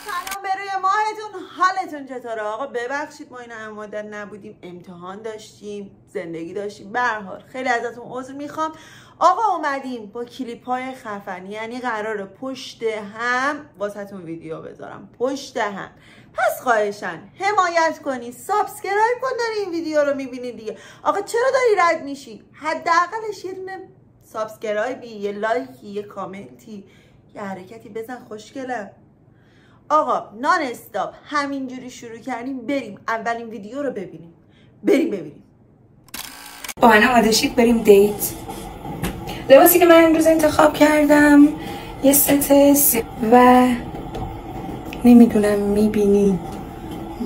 سلام به روی ماهتون، حالتون چطوره؟ آقا ببخشید ما این مدت نبودیم، امتحان داشتیم، زندگی داشتیم، به هر حال خیلی ازتون عذر میخوام. آقا اومدیم با کلیپ های خفنی، یعنی قراره پشت هم واسهتون ویدیو بذارم، پشت هم. پس خواهشن حمایت کنی، سابسکرایب کن، داری این ویدیو رو میبینی دیگه. آقا چرا داری رد میشی؟ حداقلش یه دونه سابسکرایبی، یه لایکی، یه کامنتی، یه حرکتی بزن خوشگلم. آقا نان استاپ همینجوری شروع کردیم، بریم اولین ویدیو رو ببینیم. بریم ببینیم. با من آماده شید بریم دیت. لباسی که من امروز انتخاب کردم یه ست و نمیدونم میبینید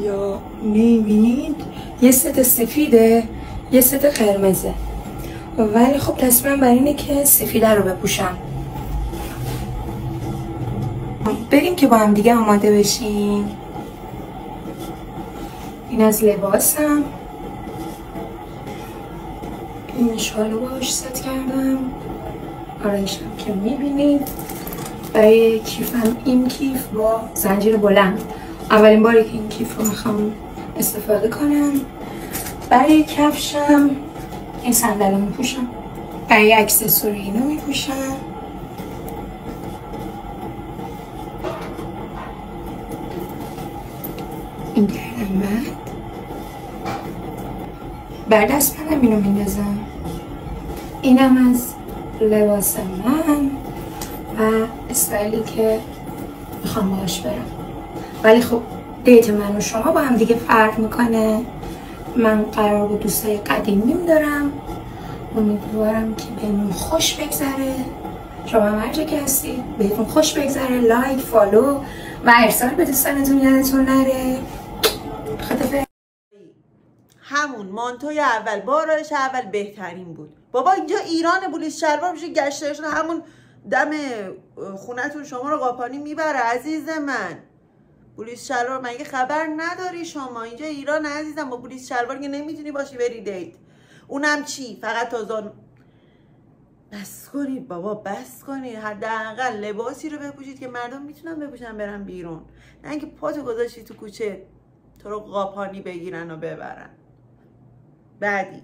یا نمیبینید، یه ست سفیده یه ست قرمزه، ولی خب تصمیمم بر اینه که سفیده رو بپوشم. بریم که با هم دیگه آماده بشیم. این از لباسم، این شالو باش ست کردم، آرایشم که میبینید. برای کیفم این کیف با زنجیر بلند، اولین باری که این کیف رو میخوام استفاده کنم. برای کفشم این صندل رو میپوشم، برای اکسسوری اینو میپوشم. این گردن بر دستبندم اینو میندازم. اینم از لباس من و استایلی که میخوام باهاش برم. ولی خب دیت من و شما با هم دیگه فرق میکنه. من قرار بود دوستای قدیمیم دارم، امیدوارم که بهمون خوش بگذره. شما هم هر جا که هستید بهتون خوش بگذره. لایک، فالو و ارسال به دوستانتون یادتون نره. خدافظ. همون مانتوی اول با آرایش اول بهترین بود. بابا اینجا ایران، بولیس شلوار میشه گشتشون همون دم خونتون شما رو قاپانی میبره عزیز من. بولیس شلوار مگه خبر نداری شما؟ اینجا ایران عزیزم، با بولیس شلوار که نمیتونی باشی بری دیت. اونم چی؟ فقط تازان. بس کنید بابا، بس کنید. حداقل لباسی رو بپوشید که مردم میتونن بپوشن برن بیرون، نه اینکه پاتو گذاشتی تو کوچه تو رو قاپانی بگیرن و ببرن. بعدی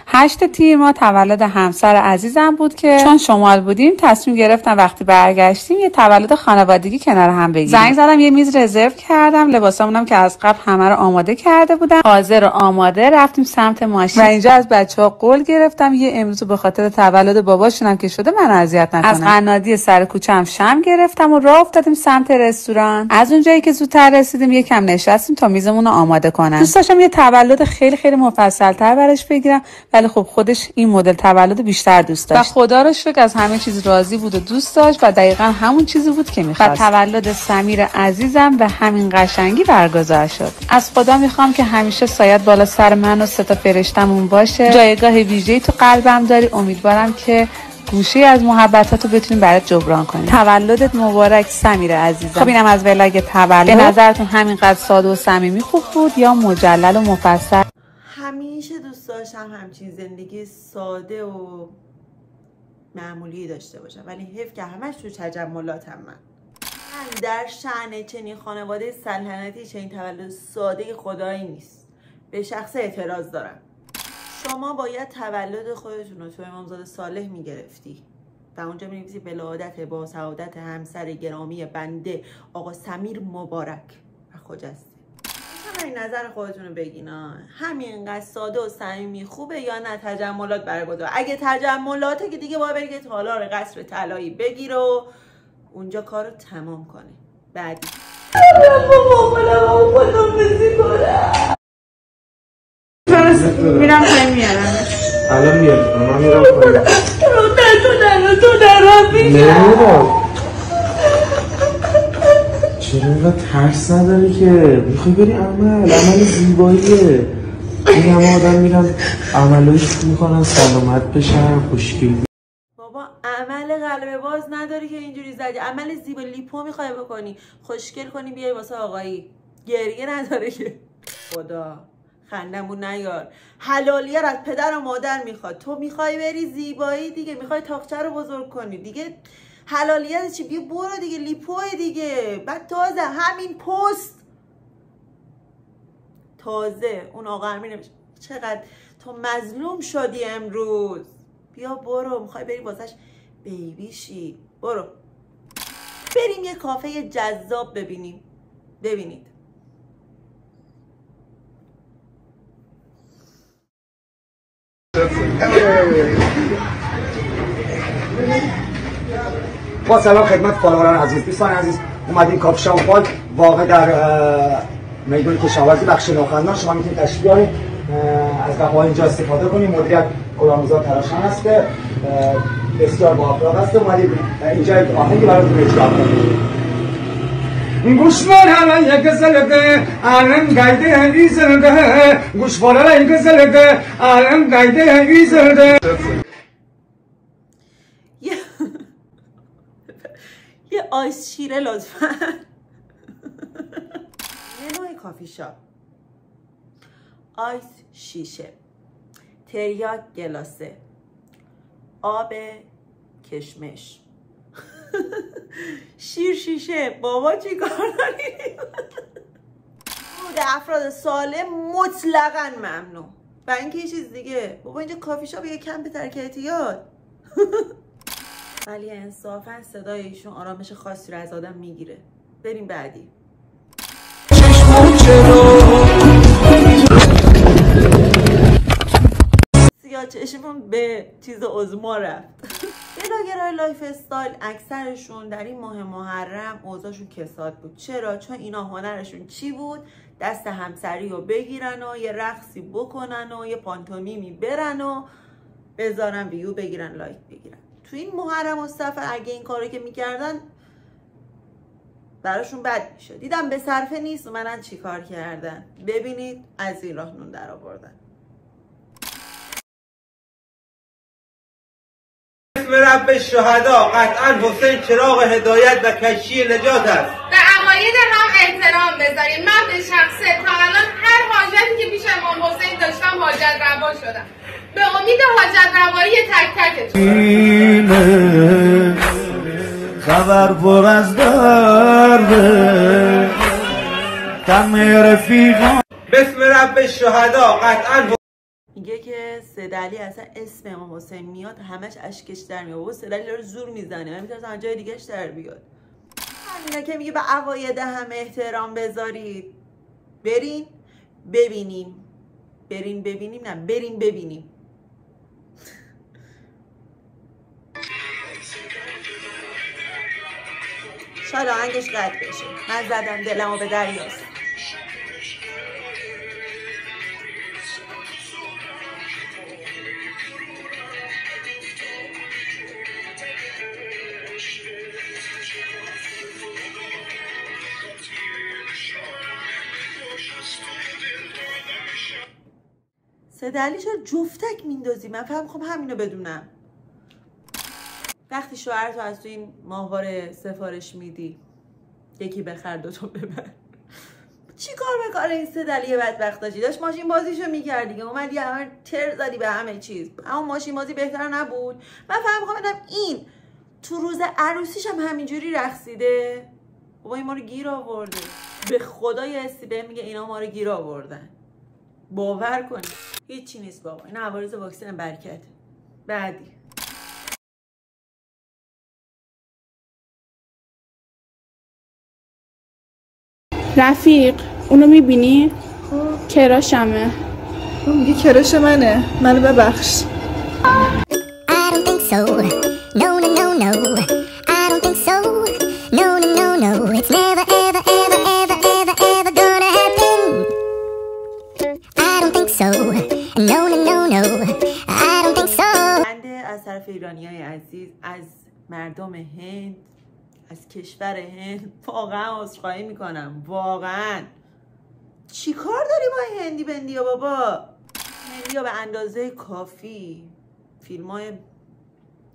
8 تیر ماه تولد همسر عزیزم بود که چون شمال بودیم تصمیم گرفتم وقتی برگشتیم یه تولد خانوادگی کنار هم بگیریم. زنگ زدم یه میز رزرو کردم، لباسامونم که از قبل همه رو آماده کرده بودم، حاضر و آماده رفتیم سمت ماشین. و اینجا از بچه‌ها قول گرفتم یه امروز به خاطر تولد باباشونم که شده من اذیت نکنم. از قنادی سر کوچه هم شم گرفتم و راه افتادیم سمت رستوران. از اونجایی که زودتر رسیدیم یکم نشستیم تا میزمون رو آماده کنن. دوست داشتم یه تولد خیلی مفصل‌تر براش بگیرم، ولی خب خودش این مدل تولد بیشتر دوست داشت و خدا رو شکر از همه چیز راضی بود و دوست داشت و دقیقا همون چیزی بود که می‌خواست. و تولد سمیر عزیزم به همین قشنگی برگزار شد. از خدا میخوام که همیشه سایت بالا سر من و 3 تا فرشتمون باشه. جایگاه ویژه‌ای تو قلبم داری. امیدوارم که گوشه از محبتاتو بتونیم برات جبران کنیم. تولدت مبارک سمیر عزیزم. خب اینم از ولاگ تولد. به نظرتون همینقدر ساده و صمیمی خوب بود یا مجلل و مفصل؟ همیشه دوست داشتم همچین زندگی ساده و معمولی داشته باشم، ولی حیف که همش تو تجملاتم. من در شأن چنین خانواده سلطنتی چنین تولد ساده خدایی نیست. به شخص اعتراض دارم. شما باید تولد خودتون رو تو امامزاده صالح میگرفتی و اونجا می‌نویسی ولادت با سعادت همسر گرامی بنده آقا سمیر مبارک و خجسته. این نظر خودتون رو بگین. همینقدر ساده و صمیمی خوبه یا نه تجملات برگزار؟ اگه تجملاته که دیگه باید بری که تالار قصر طلایی بگیر و اونجا کارو تمام کنه. بعدی میرم پایین میارم. الان میارم. من میرم پایین. تو درم میگم. چرا اینقدر ترس نداری که؟ میخوای بری عمل زیباییه. این همه آدم میرن عملایی میکنن سلامت بشن خوشگل. بابا عمل قلب باز نداری که اینجوری زدی. عمل زیبا لیپو میخوای بکنی، خوشگل کنی بیای واسه آقایی. گریه نداره که. خدا خندمون نیار. حلالیه از پدر و مادر میخواد، تو میخوای بری زیبایی دیگه، میخوای تاقچه رو بزرگ کنی دیگه. حلالیت چی؟ بیا برو دیگه، لیپوه دیگه. بعد تازه همین پست تازه اون آقا امیر نمیشه. چقدر تو مظلوم شدی امروز. بیا برو، میخوای بری واسش بیبیشی، برو بریم یه کافه جذاب ببینید. با سلام خدمت فالووران عزیز، دوستان عزیز، اومدیم کافه شامپال واقع در میدون کشاورزی بخش نوخندان. شما میتونید تشریف بیارید از قهوه اینجا استفاده کنید. مدیریت غلامرضا تراشان است که بسیار با اخلاق است. اومدیم اینجا یک آهنگی براتون اجرا کنیم. گوش بارا یک زلده عالم گایده ایزلده، گوش بارا یک زلده عالم گایده ایزلده. یه آیس شیره لطفا. منوی کافی شاپ: آیس شیشه، تریاک گلاسه، آب کشمش، شیر شیشه. بابا چی کار داری؟ افراد سالم مطلقاً ممنوع. و اینکه یه چیز دیگه، بابا اینجا کافی شاپ یه کم به ترک اعتیاد. ولی انصافا صدای ایشون آرامش خاصی رو از آدم میگیره. بریم بعدی. سیاه چشمون به چیز عظما رفت. گراگرای لایف استایل اکثرشون در این ماه محرم اوضاعشون کساد بود. چرا؟ چون اینا هنرشون چی بود؟ دست همسری رو بگیرن و یه رقصی بکنن و یه پانتومیمی برن و بذارن ویو بگیرن، لایک بگیرن. تو این محرم و صفر اگه این کارو که میکردن براشون بد میشد. دیدم به صرفه نیست، اومدن چی کار کردن. ببینید از این راه نون در آوردن. اسم رب الشهدا قطعا حسین چراغ هدایت و کشی نجات است. به عقاید هم احترام بذاریم. من به شخصه تا الان هر حاجتی که پیش امام حسین داشتم حاجت روا شدم. به امید حاجت روایی تک تکتون. خبر پر از درده تم رفیقان. بسم رب الشهدا قطعا. میگه که سید علی اصلا اسم امام حسین میاد همش اشکش در میاد. و سید علی رو زور میزنه، من میتونم جای دیگهش در بیاد. همینه که میگه به عقاید هم احترام بذارید. برین ببینیم. برین ببینیم، نه برین ببینیم. شاید آهنگش قطع بشه. من زدم دلمو به دریاست. سید علی چرا جفتک میندازی؟ من فهم خب همینو بدونم. وقتی شوهرتو از تو این ماهواره سفارش میدی، یکی بخر دوتا ببر. چی کار به کار این سید علی بدبخت داشتی؟ داشت ماشین بازیشو میکرد دیگه، اومدی همه تر زدی به همه چیز. اما ماشین بازی بهتر نبود؟ من فهم خب بدم این تو روز عروسیش هم همینجوری رقصیده. بابا این ما رو گیر آورده. به خدا یه حسی بهم میگه اینا ما رو گیر آوردن. باور کنی هیچی نیست بابا. این عوارض واکسن برکت. بعدی رفیق اونو میبینی؟ کراشمه. اون میگه کرش منو ببخش. I don't think so. No, no, no, no. I don't think so. No, no, no, no. It's never, ever, ever, ever, ever, ever gonna happen. I don't think so. No, no, no, no. I don't think so. بنده از طرف ایرانیای عزیز، از مردم هند، از کشور هند واقعا عذرخواهی میکنم. واقعا چی کار داری با این هندی بندی ها بابا؟ هندی ها به اندازه کافی فیلم های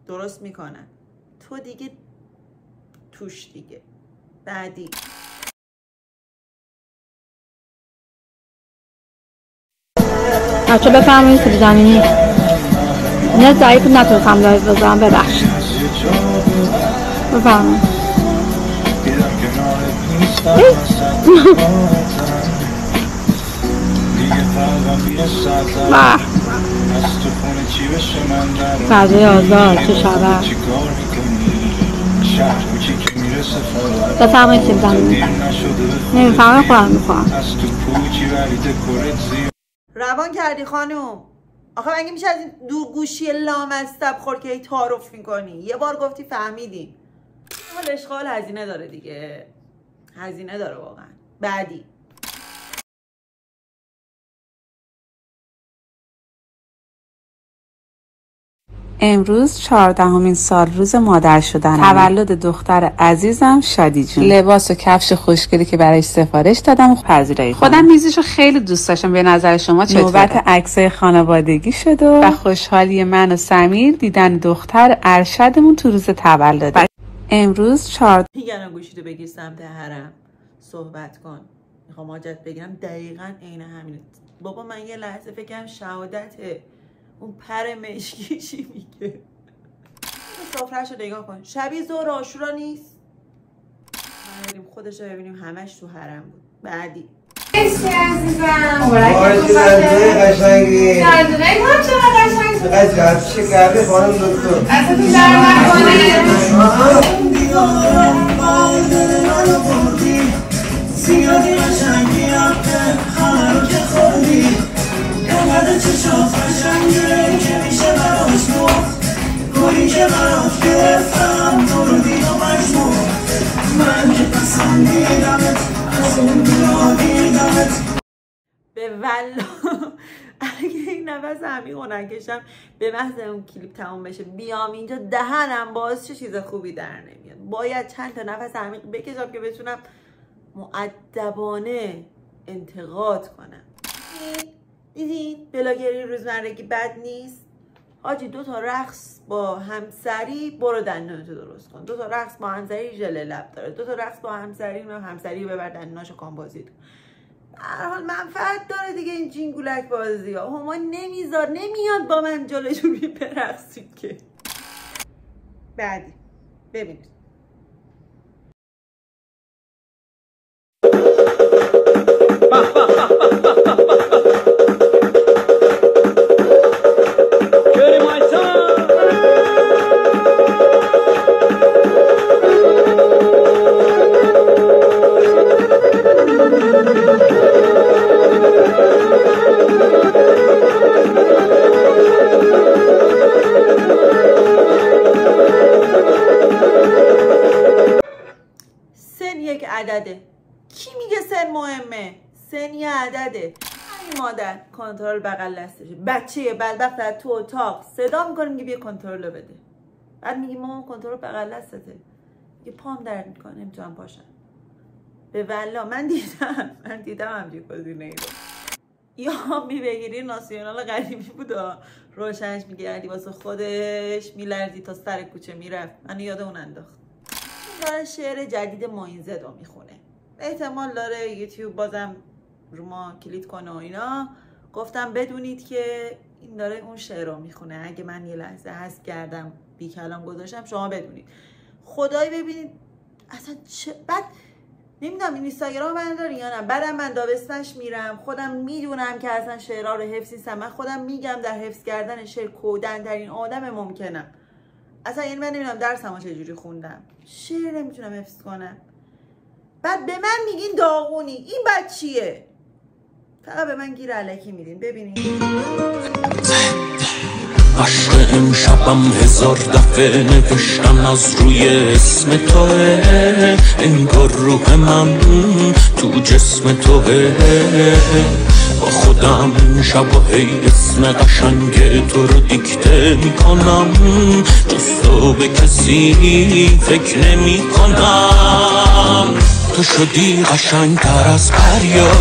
درست میکنن، تو دیگه توش دیگه. بعدی بچه بفرمایید سیب زمینی. نه ضعیف نتونستم لایو بذارم، ببخشید. بفرمایید. فضای آزاد چه شود. بفرمایید سیب زمینی. نمیفهمم خودم میخوام. روان کردی خانوم. آخه مگه میشه از این دورگوشی لامصب خور که تعارف میکنی؟ یه بار گفتی فهمیدیم. اما اشغال هزینه داره دیگه. هزینه داره واقعا. بعدی امروز 14مین سال روز مادر شدن، تولد دختر عزیزم شادی جون. لباس و کفش خوشگلی که برایش سفارش دادم و پذیرایی خودم میزیشو خیلی دوست داشتم. به نظر شما چطوره؟ نوبت عکسای خانوادگی شد و خوشحالی من و سمیر دیدن دختر ارشدمون تو روز تولد. امروز 14 میگن گوشیتو بگیر سمت حرم صحبت کن. میخوام حاجت بگیرم. دقیقاً عین همینه. بابا من یه لحظه فکرم شهادته. اون پر مشکی چی میگه؟ سفره‌شو نگاه کن. شبیه ظهر عاشورا نیست؟ ما بریم خودش رو ببینیم. همش تو حرم بود. بعدی مرسی عزیزم. مبارک زنده قشنگی. زنده هم چقدر قشنگ. چقدر چه کردی خانم دکتر؟ دستتون در زیادی قشنگی آقه خواهر که خوردی اینقدر چشات قشنگه که میشه براش گفت گلی که براش گرفتم تو رو دید و مجموع من که پسندیدمت از اون دورا دیدمت. به والله اگه این نفس عمیق رو نکشم به محض اون کلیپ تموم بشه بیام اینجا دهنم باز چه چیز خوبی در نمیاد. باید چند تا نفس عمیق بکشم که بتونم مؤدبانه انتقاد کنم. دیدین بلاگری روزمرگی بد نیست. حاجی 2 تا رقص با همسری برو دندونتو درست کن. 2 تا رقص با همسری ژل لب داره. 2 تا رقص با همسری ببر دندوناشو کامبازی کن. هر حال منفعت داره دیگه این جینگولک بازی ها. هما نمیاد با من جلوشون برقصید که. بعدی ببینید عدده. کی میگه سن مهمه؟ سن یه عدده. این مادر کنترل بغل دستشه. بچه بدبخت در تو اتاق صدا میکنه میگه بیا کنترل بده. بعد میگه مامان کنترل بغل دستته. میگه پام درد میکنه نمیتونم پاشم. به والله من دیدم همچین گزینه‌ای رو. یا بگیری ناسیونال قدیمی بود روشنش میگردی واسه خودش میلردی تا سر کوچه میرفت. منو یاد اون انداخت. داره شعر جدید معین زد رو میخونه. احتمال داره یوتیوب بازم رو ما کلید کنه و اینا. گفتم بدونید که این داره اون شعر رو میخونه. اگه من یه لحظه حذف کردم بی کلام گذاشتم شما بدونید. خدایی ببینید اصلا چه بعد نمیدونم این اینستاگرام من داری یا نه. بعدم من داوستش میرم خودم میدونم که اصلا شعرها رو حفظ نیستم. من خودم میگم در حفظ کردن شعر کودن ترین آدم ممکنم. اصلا یعنی من نمیدونم درسمو چجوری خوندم. شعر نمیتونم حفظ کنم. بعد به من میگین داغونی. این بعد چیه؟ فقط به من گیر الکی میدین. ببینید عشق امشبم 1000 دفعه نوشتم از روی اسم توه. انگار روح من تو جسم توه. با خودم شب و هی اسم قشنگ تو رو دیکته میکنم. جز تو به کسی فکر نمی کنم. تو شدی قشنگ تر از پریا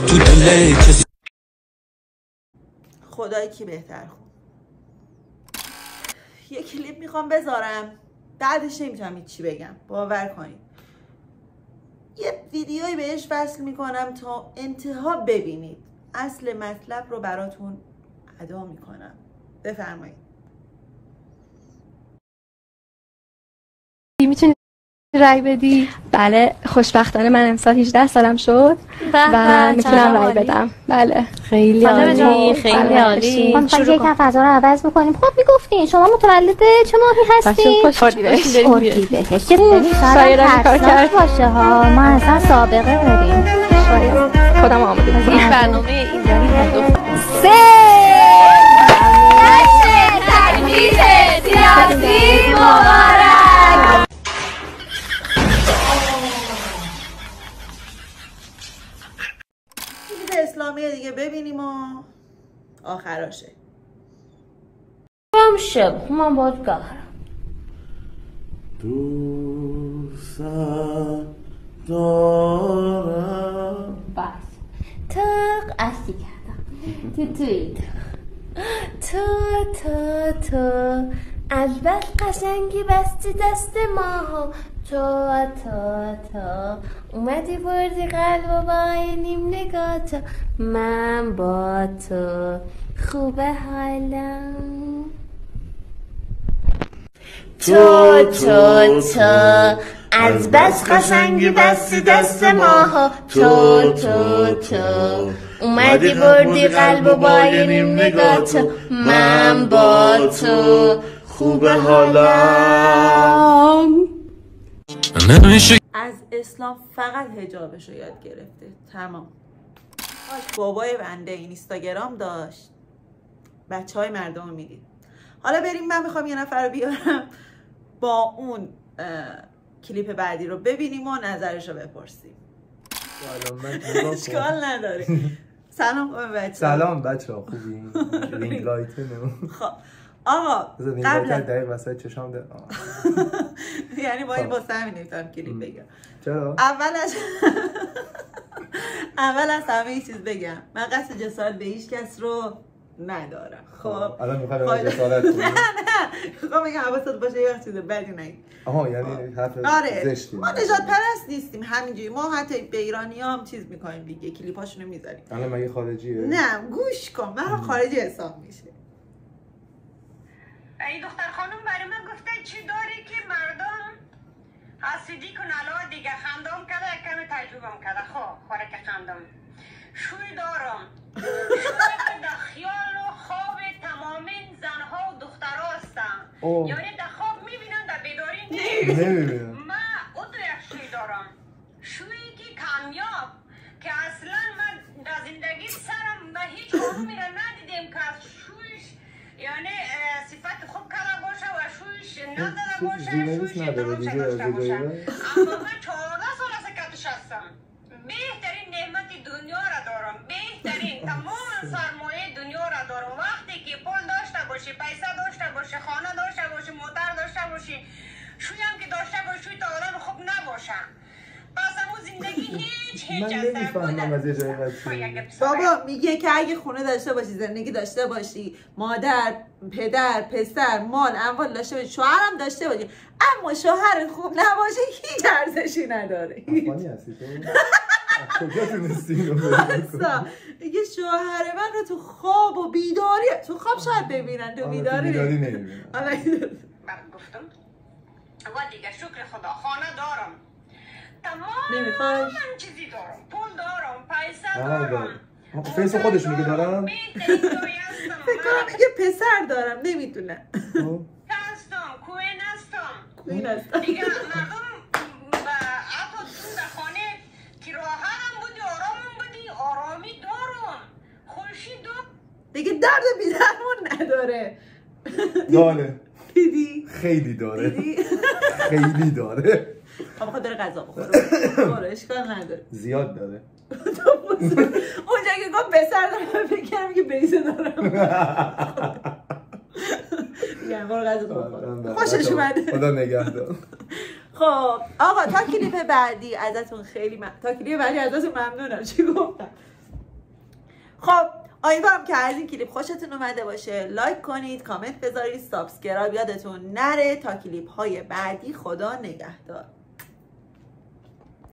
تو دل کسی. خدایی کی بهتر خون. یه کلیپ میخوام بذارم بعدش نمیتونم چی بگم باور کنید. یه ویدیویی بهش وصل میکنم تا انتها ببینید. اصل مطلب رو براتون ادا میکنم. بفرمایید. میتونی رای بدی؟ بله، خوشبختانه من امسال 18 سالم شد و میتونم رای بدم. بله خیلی عالی، خیلی عالی. ما می‌خوایم یکم فضا رو عوض بکنیم. خب میگفتین شما متولد چه ماهی هستین؟ اردیبهشت. اردیبهشت. شاید ترسناک باشه ها، ما اصلا سابقه داریم. شاید خودم آماده بودم. این برنامه ایزانی سه تکلیف سیاسی مبارک. اسلامی دیگه ببینیم و آخراشه. شب من باید گهرم دوست دارم. بس تق اصلی کردم تو از بس قشنگی بستی دست ما تو اومدی بردی قلب و با نیم نگاه تو من با تو خوبه حالم تو از بس قشنگی بستی دست ما تو اومدی بردی قلب و با نیم نگاه تو من با تو خوبه حالم. از اسلام فقط حجابش رو یاد گرفته. تمام. بابای بنده اینستاگرام داشت، بچه های مردم رو میدید. حالا بریم، من میخوام یه نفر رو بیارم با اون کلیپ بعدی رو ببینیم و نظرش رو بپرسیم. اشکال نداره. سلام بچه. سلام بچه ها، خوبی؟ رینگ لایته نمون. خب آقا قبل دقیق وسط چشام ده. یعنی با این واسه همین نمیتونم کلیپ بگم. چرا؟ اول از همه یه چیز بگم، من قصد جسارت به هیچ کس رو ندارم. خب الان میخوام جسارت کنم. نه میخوام بگم حواست باشه یه چیز بدی نگی. آها یعنی حرف زشتی. ما نجات پرست نیستیم همینجوری. ما حتی به ایرانی‌ها هم چیز میکنیم دیگه، کلیپاشونو میذاریم. الان مگه خارجیه؟ نه گوش کن، من خارجی حساب میشه. این دختر خانم برای من گفته چی داری که مردم حسیدی کن علاوه دیگه خندم کرده، کمی تجربهم کرده. خب خوره که خندم شوی دارم، شوی که در خیال و خواب تمام زنها و دخترها هستم. یعنی در خواب میبینن در بیداری نمیبینن. من او تو یک شوی دارم، شوی که کامیاب که اصلا من در زندگی سرم به هیچ خانومی را ندیدیم که از شویش یعنی صفت خوب کرده باشه و شویش نداده باشه، شویش درست داشته باشه. اما من 14 سال از کتش هستم. بهترین نعمت دنیا را دارم، بهترین تمام سرمایه دنیا را دارم. وقتی که پول داشته باشی، پیسه داشته باشی، خانه داشته باشی، موتر داشته باشی، شوی هم که داشته باشی تا آدم خوب نباشه، پس همون زندگی هیچ من نمیفهمم از یه جایی بابا میگه که اگه خونه داشته باشی، زندگی داشته باشی، مادر، پدر، پسر، مال، اموال داشته باشی، شوهرم داشته باشی، اما شوهر خوب نباشه هیچ ارزشی نداره. افغانی هستی تو؟ کجا تونستی اینو بگم؟ میگه شوهر من رو تو خواب و بیداری، تو خواب شاید ببینن، تو بیداری نمیبینن. گفتم و دیگه شکر خدا خانه دارم، تمام چیزی دارم، پول دارم، پیسه دارم. فیس خودش میگه دارم؟ فکر کنم میگه پسر دارم، نمیدونه. هستم، کوین هستم دیگه. مردم حتی تو در خانه که راحتم بودی، آرامم بودی، آرامی دارم، خوشی دارم دیگه، درد بیدرمون نداره. داره دیدی؟ خیلی داره. خیلی داره. بابا داره غذا بخوره. اشکال نداره. زیاد داره. اونجا که گفت پسر دارم فکر کردم که بیزه دارم. یعنی برو غذا بخور. خوشش اومده. خدا نگهدار. خب آقا تا کلیپ بعدی ازتون ممنونم. چی گفتم؟ خب امیدوارم که از این کلیپ خوشتون اومده باشه. لایک کنید، کامنت بذارید، سابسکرایب یادتون نره. تا کلیپ های بعدی، خدا نگهدار.